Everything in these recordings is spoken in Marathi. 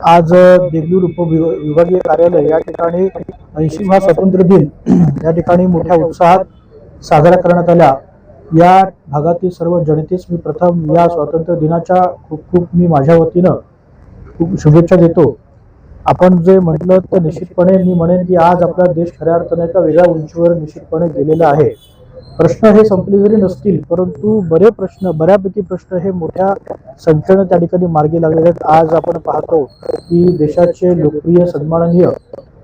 आज देगलूर उपविभागीय कार्यालय या ठिकाणी 80वा स्वातंत्र्य दिन या ठिकाणी मोठ्या उत्साहात साजरा करण्यात आला। या भागातील सर्व जनतेस मी प्रथम या स्वातंत्र्य दिनाच्या खूप मी माझ्या वतीनं खूप शुभेच्छा देतो। आपण जे म्हटलं तर निश्चितपणे मी म्हणेन की आज आपला देश खऱ्या अर्थाने एका वेगळ्या उंचीवर निश्चितपणे गेलेला आहे। प्रश्न हे संपले जरी नसतील परंतु बऱ्यापैकी प्रश्न हे मोठ्या संख्येने त्या ठिकाणी मार्गी लागलेले आहेत। आज आपण पाहतो की देशाचे लोकप्रिय सन्माननीय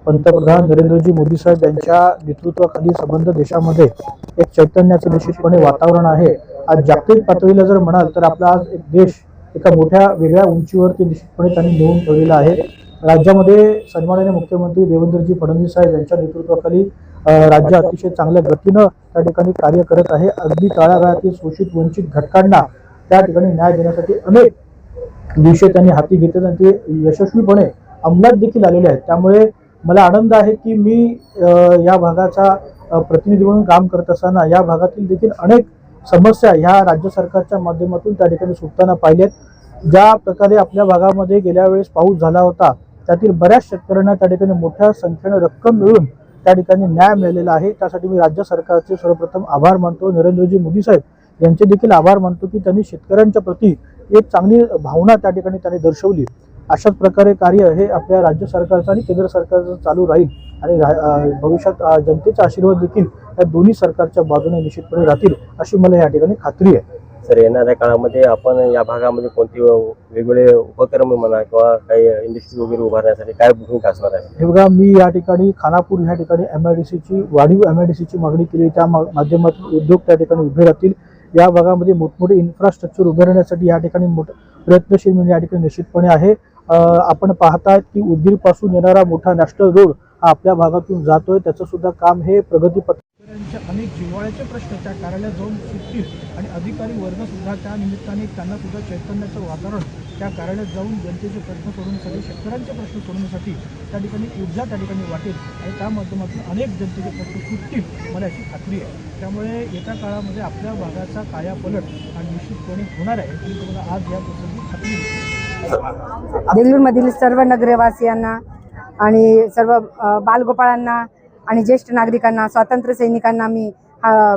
पंतप्रधान नरेंद्रजी मोदी साहेब यांच्या नेतृत्वाखाली संबंध देशामध्ये एक चैतन्याचे निश्चितपणे वातावरण आहे। आज जागतिक पातळीला जर म्हणाल तर आपला आज एक देश एका मोठ्या वेगळ्या उंचीवरती निश्चितपणे त्यांनी नेऊन ठेवलेला आहे। राज्यामध्ये सन्माननीय मुख्यमंत्री देवेंद्रजी फडणवीस साहेब यांच्या नेतृत्वाखाली राज्य अतिशय चांगल्या गतीनं त्या ठिकाणी कार्य करत आहे। अगदी तळागाळातील शोषित वंचित घटकांना त्या ठिकाणी न्याय देण्यासाठी अनेक विषय त्यांनी हाती घेतले आणि ते यशस्वीपणे अंमलात देखील आलेले आहेत। त्यामुळे मला आनंद आहे की मी या भागाचा प्रतिनिधी म्हणून काम करत असताना या भागातील देखील अनेक समस्या ह्या राज्य सरकारच्या माध्यमातून त्या ठिकाणी सुटताना पाहिलेत। ज्या प्रकारे आपल्या भागामध्ये गेल्या वेळेस पाऊस झाला होता त्यातील बऱ्याच शेतकऱ्यांना त्या ठिकाणी मोठ्या संख्येने रक्कम मिळून त्या ठिकाणी न्याय मिळालेला आहे। त्यासाठी मी राज्य सरकारचे सर्वप्रथम आभार मानतो। नरेंद्रजी मोदी साहेब यांचे देखील आभार मानतो की त्यांनी शेतकऱ्यांच्या प्रती एक चांगली भावना त्या ठिकाणी त्यांनी दर्शवली। अशाच प्रकारे कार्य हे आपल्या राज्य सरकारचं आणि केंद्र सरकारचं चालू राहील आणि भविष्यात जनतेचा आशीर्वाद देखील या दोन्ही सरकारच्या बाजूने निश्चितपणे राहतील अशी मला या ठिकाणी खात्री आहे। सर, येणाऱ्या काळामध्ये आपण या भागामध्ये कोणते वेगवेगळे उपक्रम म्हणा किंवा काही इंडस्ट्री वगैरे उभारण्यासाठी काय भूमिका असणार आहे? हे बघा, मी या ठिकाणी खानापूर या ठिकाणी MIDCची वाढीव MIDCची मागणी केली। त्या माध्यमातून उद्योग त्या ठिकाणी उभे राहतील। या भागामध्ये मोठमोठे इन्फ्रास्ट्रक्चर उभे राहण्यासाठी या ठिकाणी प्रयत्नशील म्हणजे या ठिकाणी निश्चितपणे आहे। आपण पाहतायत की उदगीरपासून येणारा मोठा नॅशनल रोड हा आपल्या भागातून जातोय, त्याचं सुद्धा काम हे प्रगतीपथ अनेक जिव्हाळ्याचे प्रश्न त्या कार्यालयात जाऊन सुटतील आणि अधिकारी वर्ग सुद्धा त्या निमित्ताने त्यांना सुद्धा चैतन्याचं वातावरण त्या कार्यालयात जाऊन जनतेचे प्रश्न सोडवण्यासाठी शेतकऱ्यांचे प्रश्न सोडवण्यासाठी त्या ठिकाणी ऊर्जा त्या ठिकाणी वाटेल आणि त्या माध्यमातून अनेक जनतेचे प्रश्न सुटतील मला याची खात्री आहे। त्यामुळे येत्या काळामध्ये आपल्या भागाचा कायापलट हा निश्चितपणे होणार आहे ही तुम्हाला आज या प्रसंगी खात्री देतो। देगलूरमधील सर्व नगरवासियांना आणि सर्व बालगोपाळांना आणि ज्येष्ठ नागरिकांना स्वातंत्र्य सैनिकांना मी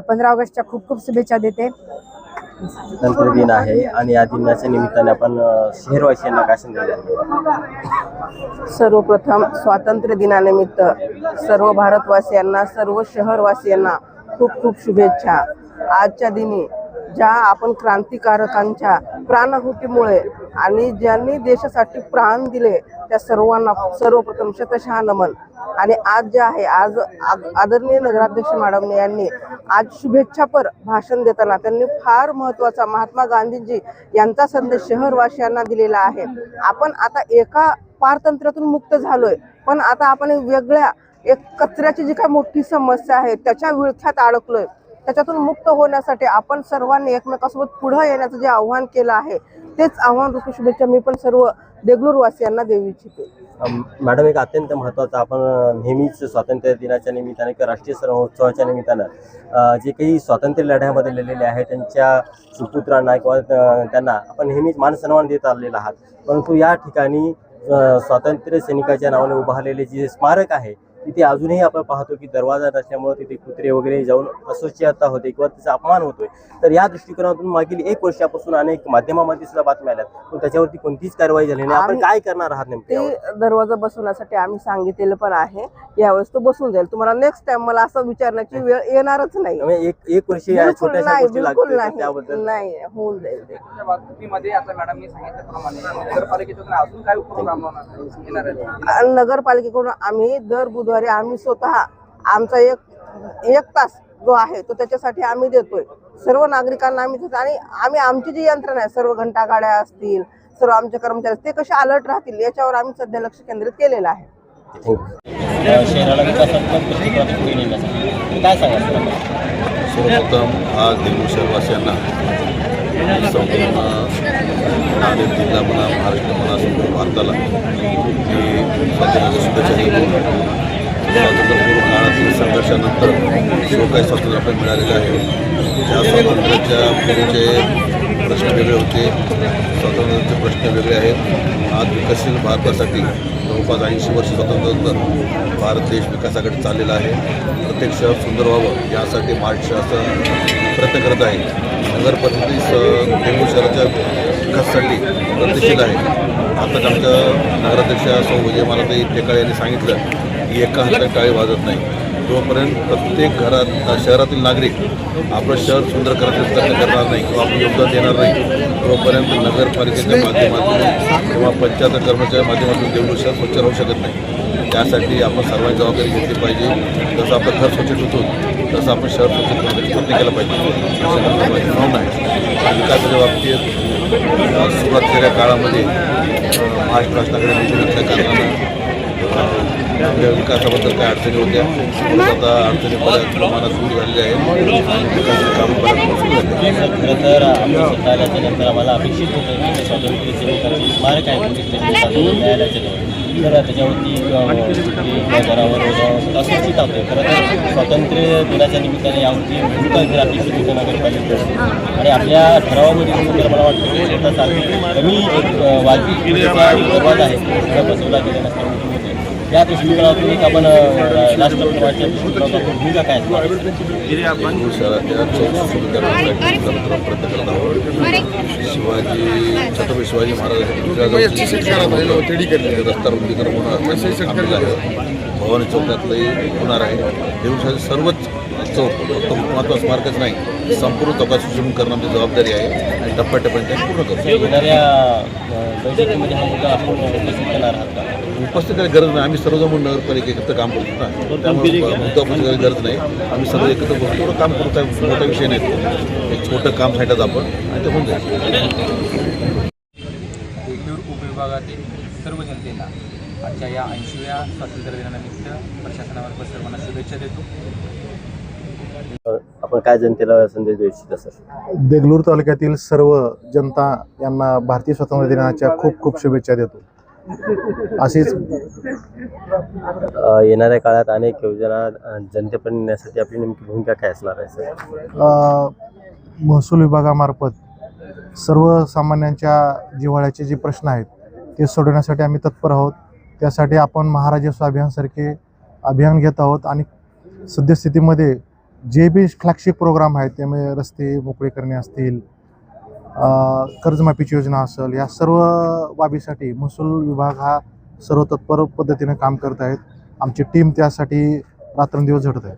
15 ऑगस्टच्या खूप खूप शुभेच्छा देते। स्वातंत्र्य दिन आहे आणि या दिनाच्या निमित्ताने आपण शहरवासियांना काय संदेश द्याल? सर्वप्रथम स्वातंत्र्य दिनानिमित्त सर्व भारतवासियांना सर्व शहरवासियांना खूप खूप शुभेच्छा। आजच्या दिनी ज्या आपण क्रांतिकारकांच्या प्राणहुतीमुळे आणि ज्यांनी देशासाठी प्राण दिले त्या सर्वांना सर्वप्रथम शतशः नमन। आणि आज जे आहे आज आदरणीय नगराध्यक्ष मॅडम यांनी आज शुभेच्छापर भाषण देताना त्यांनी फार महत्त्वाचा महात्मा गांधीजी यांचा संदेश शहरवासियांना दिलेला आहे। आपण आता एका पारतंत्र्यातून मुक्त झालोय पण आता आपण वेगळ्या एक कचऱ्याची जी काही मोठी समस्या आहे त्याच्या विळख्यात अडकलोय। त्याच्यातून मुक्त होण्यासाठी आपण सर्वांनी एकमेकांसोबत पुढे येण्याचं जे आव्हान केलं आहे तेच आव्हान रूपी शुभेच्छा मी पण सर्व देगलूरवासियांना देऊ इच्छिते। मॅडम, एक अत्यंत महत्त्वाचं आपण नेहमीच स्वातंत्र्य दिनाच्या निमित्ताने किंवा राष्ट्रीय सर्वोत्सवाच्या निमित्तानं जे काही स्वातंत्र्य लढ्यामध्ये लढलेले आहेत त्यांच्या सुपुत्रांना किंवा त्यांना आपण नेहमीच मानसन्मान देत आलेला आहात। परंतु या ठिकाणी स्वातंत्र्य सैनिकाच्या नावाने उभारलेले जे स्मारक आहे तिथे अजूनही आपण पाहतो की दरवाजा नसल्यामुळे तिथे कुत्रे वगैरे जाऊन अस्वच्छता होते किंवा त्याचा अपमान होतोय। तर या दृष्टिकोनातून मागील 1 वर्षापासून अनेक माध्यमामध्ये सुद्धा बातम्या आल्यात पण त्याच्यावरती कोणतीच कारवाई झाली नाही। आपण काय करणार आहात नेमके? ते दरवाजा बसवण्यासाठी आम्ही सांगितलेलं पण आहे, यावेळेस तो बसून जाईल। तुम्हाला नेक्स्ट टाइम मला असं विचारण्याची वेळ येणारच नाही। एक वर्ष या छोट्याशा गोष्टी लागतील त्याबद्दल नाही होऊन जाईल ते। वाहतुकीमध्ये आता मॅडमनी सांगितल्याप्रमाणे नगरपालिकेतून अजून काय उपक्रम येणार आहे? नगरपालिकेकडून आम्ही दर बुधवारी आम्ही स्वतः आमचा एक तास जो आहे तो त्याच्यासाठी आम्ही देतोय सर्व नागरिकांना आणि आम्ही आमची जी यंत्रणा आहे सर्व घंटा गाड्या असतील सर्व आमचे कर्मचारी ते कसे अलर्ट राहतील याच्यावर आम्ही सध्या लक्ष केंद्रित केलेलं आहे। सर्वप्रथम आज देगलूर शहरवासियांना संपूर्ण नांदेड जिल्हा म्हणा महाराष्ट्र म्हणा संपूर्ण भारताला स्वातंत्र्याच्या शुभेच्छा देतो। स्वातंत्र्यपूर्व काळातील संघर्षानंतर जो काही स्वातंत्र्य आपल्याला मिळालेलं आहे त्या स्वातंत्र्याच्या पूर्वीचे प्रश्न वेगळे होते, स्वातंत्र्याचे प्रश्न वेगळे आहेत. आज विकसशील भारतासाठी जवळपास 80 वर्ष स्वातंत्र्यानंतर भारत देश विकासाकडे चाललेला आहे. प्रत्येक शहर सुंदर व्हावं यासाठी महाराष्ट्र शासन प्रयत्न करत आहे. नगर परिषदेची देवळूर शहराच्या विकासासाठी प्रयत्नशील आहे. आताच आमच्या नगराध्यक्षा सौ विजयमालाताई टेकाळे यांनी सांगितलं की एका हाताने टाळी वाजत नाही. जोपर्यंत प्रत्येक शहरातील नागरिक आपलं शहर सुंदर करण्याचा प्रयत्न करणार नाही किंवा आपण योगदान देणार नाही, तोपर्यंत नगरपालिकेच्या माध्यमातून किंवा पंचायत कर्मचाऱ्यांच्या माध्यमातून देवळूर शहर स्वच्छ राहू शकत नाही. त्यासाठी आपण सर्वांची जबाबदारी घेतली पाहिजे. जसं आपलं घर स्वच्छ ठेवतो तसं आपण शहर स्वच्छ करण्याचा प्रयत्न केला पाहिजे, अशी माझी भावना आहे. विकासाच्या बाबतीत सुरुवातीच्या काळामध्ये महाराष्ट्र शासनाकडे निधी नसल्या कारणानं विकासाबद्दल काय अडचणी होत्या, आता अडचणी बऱ्याच प्रमाणात सुरू झालेल्या आहेत आणि विकासाची कामं बऱ्याच सुरू झाली आहेत. खरं तर अमृत आल्याच्या नंतर आम्हाला अपेक्षित होतं की स्वातंत्र्य सैनिकांचे स्मारक आहे न्यायालयाच्या जवळ, तर त्याच्यावरती बाजारावर असुरक्षित होते. खरं तर स्वातंत्र्य दिनाच्या निमित्ताने यावरती भूमिका घेऊन अपेक्षित होतं नगरपालिकेकडून आणि आपल्या ठरावामध्ये तर मला वाटतं की छोटासा कमी एक वाजवी दरवाजा आहे तो बसवला गेला नसल्यामुळे या दृष्टिकोनातून एक आपण राष्ट्रप्रवाच्या दृष्टिकोनातून आपण भूमिका काय देवळूर शहराच्या चौक सुरू करण्यासाठी प्रयत्न करत आहोत. छत्रपती शिवाजी महाराजांच्या रस्ता रुंदीकरण होणार आहे. भवानी चौकातलंही होणार आहे. देवळूर शहराचे सर्वच चौक फक्त महत्त्वाचं स्मारकच नाही, संपूर्ण चौकात सुशोभीकरण करणं आमची जबाबदारी आहे आणि टप्प्याटप्प्याने त्या पूर्ण करतो. येणाऱ्या बैठकीमध्ये हा मुद्दा आपण उपस्थित करणार आहात का? उपस्थित करायची गरज नाही. आम्ही सर्वजण म्हणून नगरपालिका एकत्र काम करतो ना, त्यामुळे मुद्दा उपस्थित गरज नाही. आम्ही सर्व एकत्र बसतो, थोडं काम करतो. मोठा विषय नाही, एक छोटं काम सांगतात आपण आणि ते होऊन जाईल. देगलूर उपविभागातील सर्व जनतेला आजच्या या 80व्या स्वातंत्र्य दिनानिमित्त प्रशासनामार्फत सर्वांना शुभेच्छा देतो. आपण काय जनतेला संदेश देऊ इच्छिता सर? देगलूर तालुक्यातील सर्व जनता यांना भारतीय स्वातंत्र्य दिनाच्या खूप खूप शुभेच्छा देतो. अशीच येणाऱ्या काळात अनेक योजना जनतेपर्यंत नेण्यासाठी आपली नेमकी भूमिका काय असणार आहे सर? महसूल विभागामार्फत सर्वसामान्यांच्या जिव्हाळ्याचे जे प्रश्न आहेत ते सोडवण्यासाठी आम्ही तत्पर आहोत. त्यासाठी आपण महाराजस्व अभियानसारखे अभियान घेत आहोत आणि सद्यस्थितीमध्ये जे बी फ्लॅगशिप प्रोग्राम आहेत त्यामुळे रस्ते मोकळे करणे असतील, कर्जमाफीची योजना असेल, या सर्व बाबीसाठी महसूल विभाग हा सर्व तत्पर पद्धतीने काम करत आहेत. आमची टीम त्यासाठी रात्रंदिवस झटत आहे.